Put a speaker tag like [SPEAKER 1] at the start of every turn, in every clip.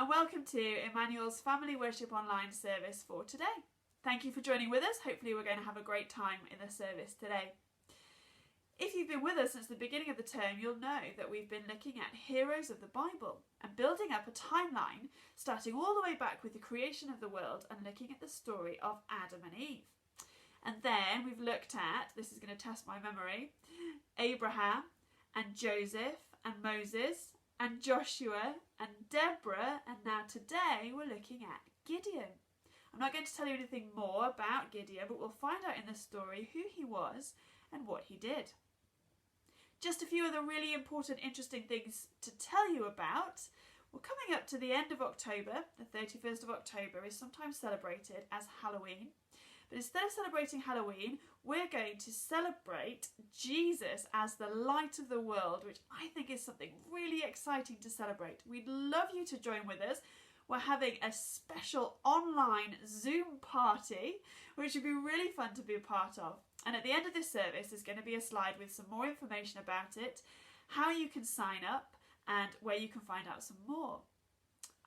[SPEAKER 1] and welcome to Emmanuel's Family Worship Online service for today. Thank you for joining with us. Hopefully we're going to have a great time in the service today. If you've been with us since the beginning of the term, you'll know that we've been looking at heroes of the Bible and building up a timeline starting all the way back with the creation of the world and looking at the story of Adam and Eve. And then we've looked at, this is going to test my memory, Abraham and Joseph and Moses and Joshua and Deborah, and now today we're looking at Gideon. I'm not going to tell you anything more about Gideon, but we'll find out in the story who he was and what he did. Just a few of the really important, interesting things to tell you about. We're coming up to the end of October. The 31st of October is sometimes celebrated as Halloween. But instead of celebrating Halloween, we're going to celebrate Jesus as the light of the world, which I think is something really exciting to celebrate. We'd love you to join with us. We're having a special online Zoom party, which would be really fun to be a part of. And at the end of this service, there's going to be a slide with some more information about it, how you can sign up, and where you can find out some more.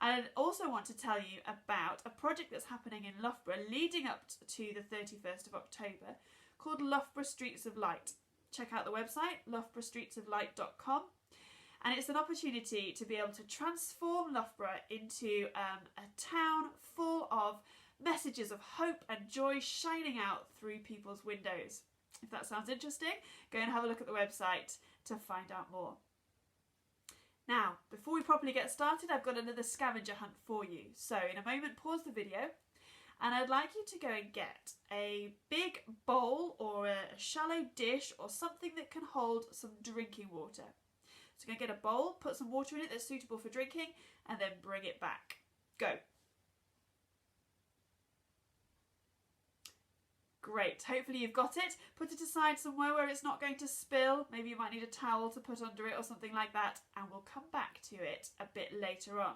[SPEAKER 1] I also want to tell you about a project that's happening in Loughborough leading up to the 31st of October called Loughborough Streets of Light. Check out the website, loughboroughstreetsoflight.com. And it's an opportunity to be able to transform Loughborough into a town full of messages of hope and joy shining out through people's windows. If that sounds interesting, go and have a look at the website to find out more. Now, before we properly get started, I've got another scavenger hunt for you. So in a moment, pause the video, and I'd like you to go and get a big bowl or a shallow dish or something that can hold some drinking water. So go and get a bowl, put some water in it that's suitable for drinking, and then bring it back. Go. Great, hopefully you've got it. Put it aside somewhere where it's not going to spill. Maybe you might need a towel to put under it or something like that, and we'll come back to it a bit later on.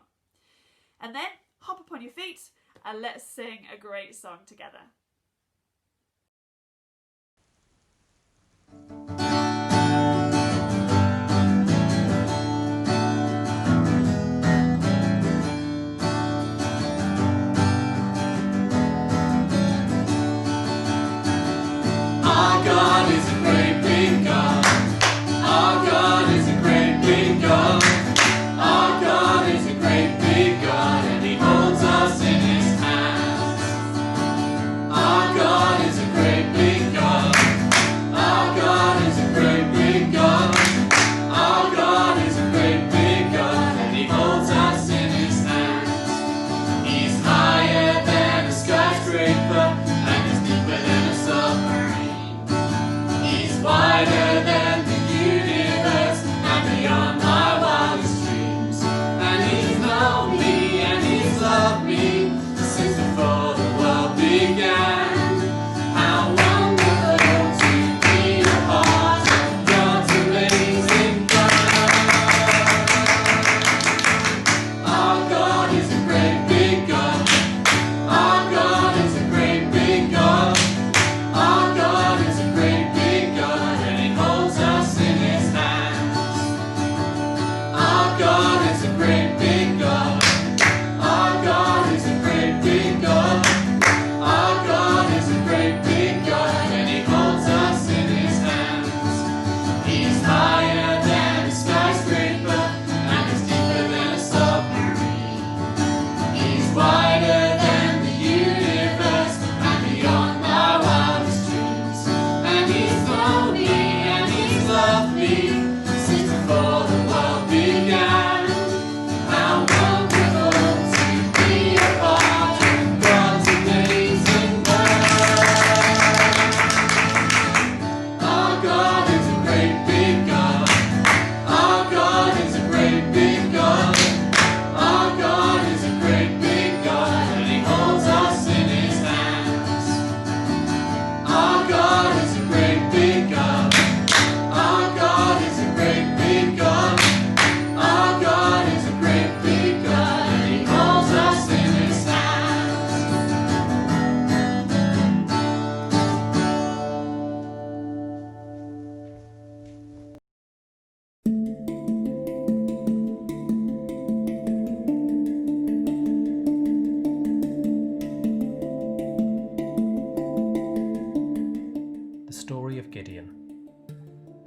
[SPEAKER 1] And then hop up on your feet and let's sing a great song together.
[SPEAKER 2] Our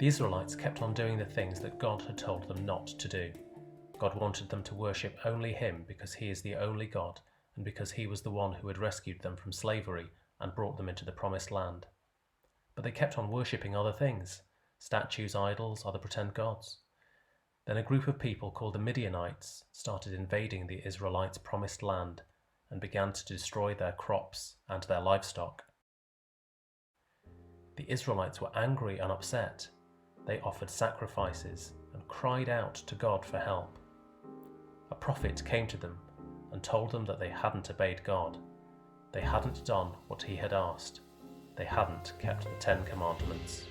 [SPEAKER 2] The Israelites kept on doing the things that God had told them not to do. God wanted them to worship only Him because He is the only God and because He was the one who had rescued them from slavery and brought them into the promised land. But they kept on worshipping other things, statues, idols, other pretend gods. Then a group of people called the Midianites started invading the Israelites' promised land and began to destroy their crops and their livestock. The Israelites were angry and upset. They offered sacrifices and cried out to God for help. A prophet came to them and told them that they hadn't obeyed God. They hadn't done what He had asked. They hadn't kept the 10 Commandments.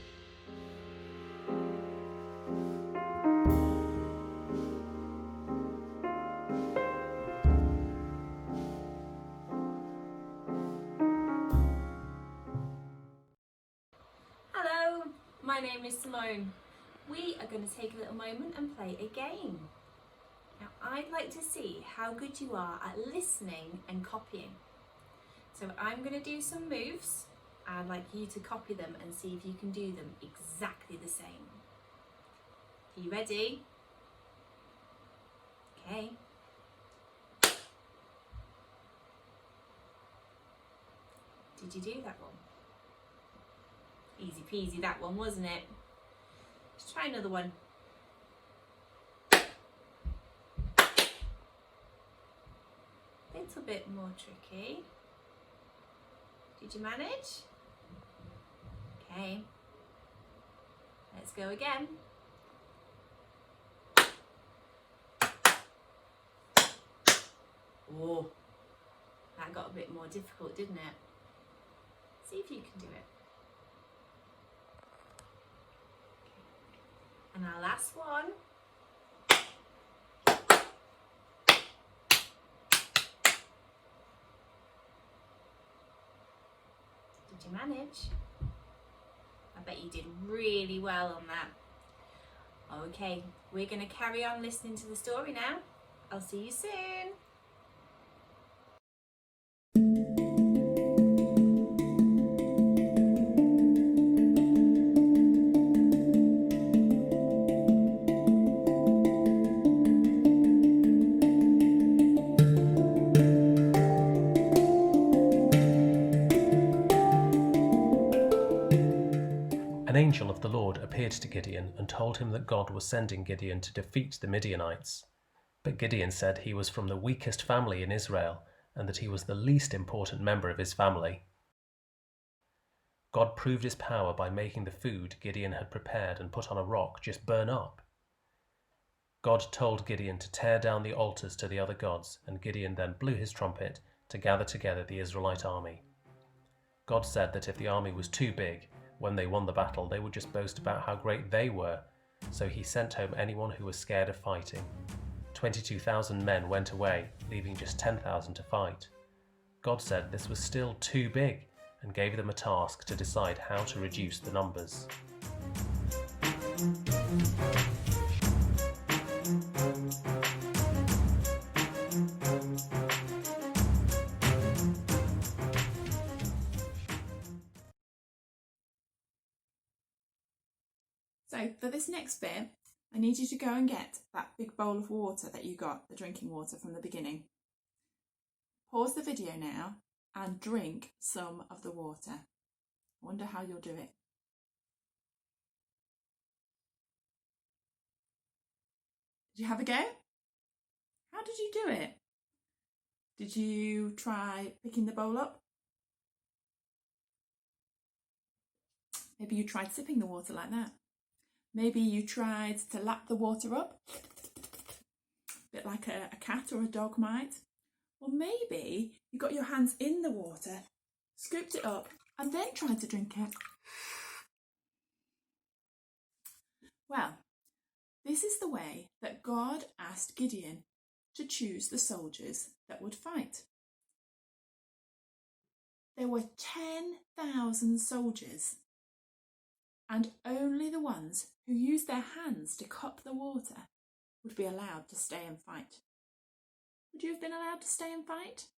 [SPEAKER 3] Hello, my name is Simone. We are going to take a little moment and play a game. Now, I'd like to see how good you are at listening and copying. So I'm going to do some moves. I'd like you to copy them and see if you can do them exactly the same. Are you ready? Okay. Did you do that one? Easy peasy that one, wasn't it? Let's try another one. Little bit more tricky. Did you manage? Okay. Let's go again. Oh, that got a bit more difficult, didn't it? See if you can do it. And our last one. Did you manage? I bet you did really well on that. Okay, we're going to carry on listening to the story now. I'll see you soon.
[SPEAKER 2] An angel of the Lord appeared to Gideon and told him that God was sending Gideon to defeat the Midianites. But Gideon said he was from the weakest family in Israel and that he was the least important member of his family. God proved His power by making the food Gideon had prepared and put on a rock just burn up. God told Gideon to tear down the altars to the other gods, and Gideon then blew his trumpet to gather together the Israelite army. God said that if the army was too big, when they won the battle, they would just boast about how great they were, so He sent home anyone who was scared of fighting. 22,000 men went away, leaving just 10,000 to fight. God said this was still too big and gave them a task to decide how to reduce the numbers.
[SPEAKER 1] So for this next bit, I need you to go and get that big bowl of water that you got, the drinking water from the beginning. Pause the video now and drink some of the water. I wonder how you'll do it. Did you have a go? How did you do it? Did you try picking the bowl up? Maybe you tried sipping the water like that. Maybe you tried to lap the water up, a bit like a cat or a dog might. Or maybe you got your hands in the water, scooped it up, and then tried to drink it. Well, this is the way that God asked Gideon to choose the soldiers that would fight. There were 10,000 soldiers, and only the ones who used their hands to cup the water would be allowed to stay and fight. Would you have been allowed to stay and fight?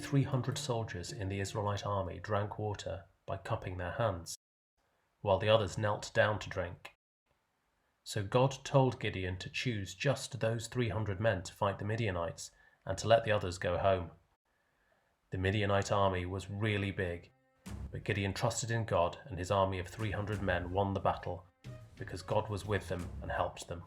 [SPEAKER 2] 300 soldiers in the Israelite army drank water by cupping their hands, while the others knelt down to drink. So God told Gideon to choose just those 300 men to fight the Midianites and to let the others go home. The Midianite army was really big, but Gideon trusted in God, and his army of 300 men won the battle because God was with them and helped them.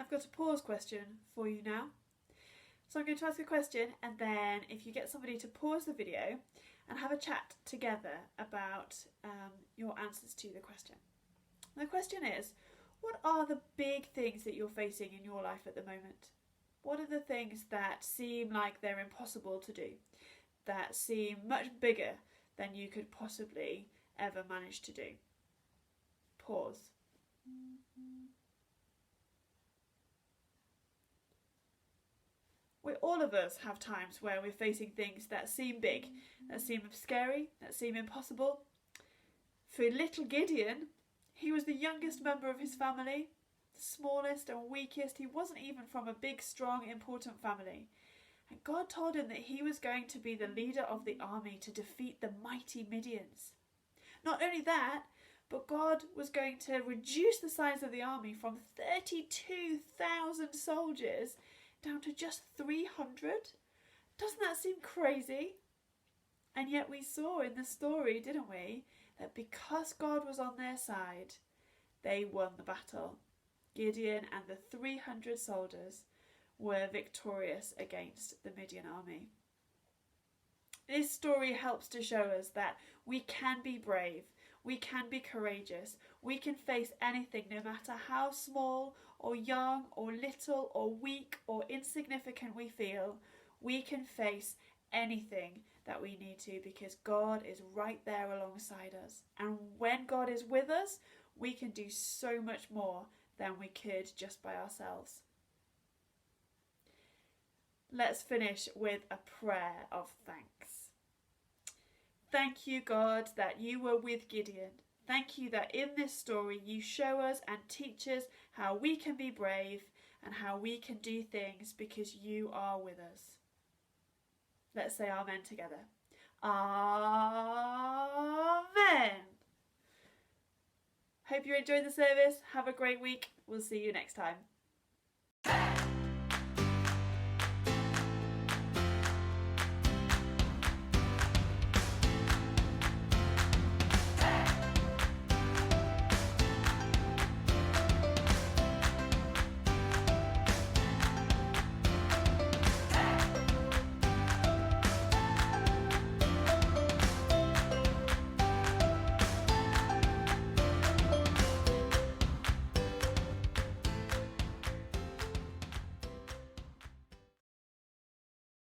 [SPEAKER 1] I've got a pause question for you now. So I'm going to ask a question, and then if you get somebody to pause the video and have a chat together about your answers to the question. And the question is, what are the big things that you're facing in your life at the moment? What are the things that seem like they're impossible to do, that seem much bigger than you could possibly ever manage to do? Pause. All of us have times where we're facing things that seem big, that seem scary, that seem impossible. For little Gideon, he was the youngest member of his family, the smallest and weakest. He wasn't even from a big, strong, important family. And God told him that he was going to be the leader of the army to defeat the mighty Midians. Not only that, but God was going to reduce the size of the army from 32,000 soldiers down to just 300? Doesn't that seem crazy? And yet we saw in the story, didn't we, that because God was on their side, they won the battle. Gideon and the 300 soldiers were victorious against the Midian army. This story helps to show us that we can be brave, we can be courageous, we can face anything no matter how small or young or little or weak or insignificant we feel. We can face anything that we need to because God is right there alongside us. And when God is with us, we can do so much more than we could just by ourselves. Let's finish with a prayer of thanks. Thank you, God, that you were with Gideon. Thank you that in this story you show us and teach us how we can be brave and how we can do things because you are with us. Let's say amen together. Amen. Hope you enjoyed the service. Have a great week. We'll see you next time.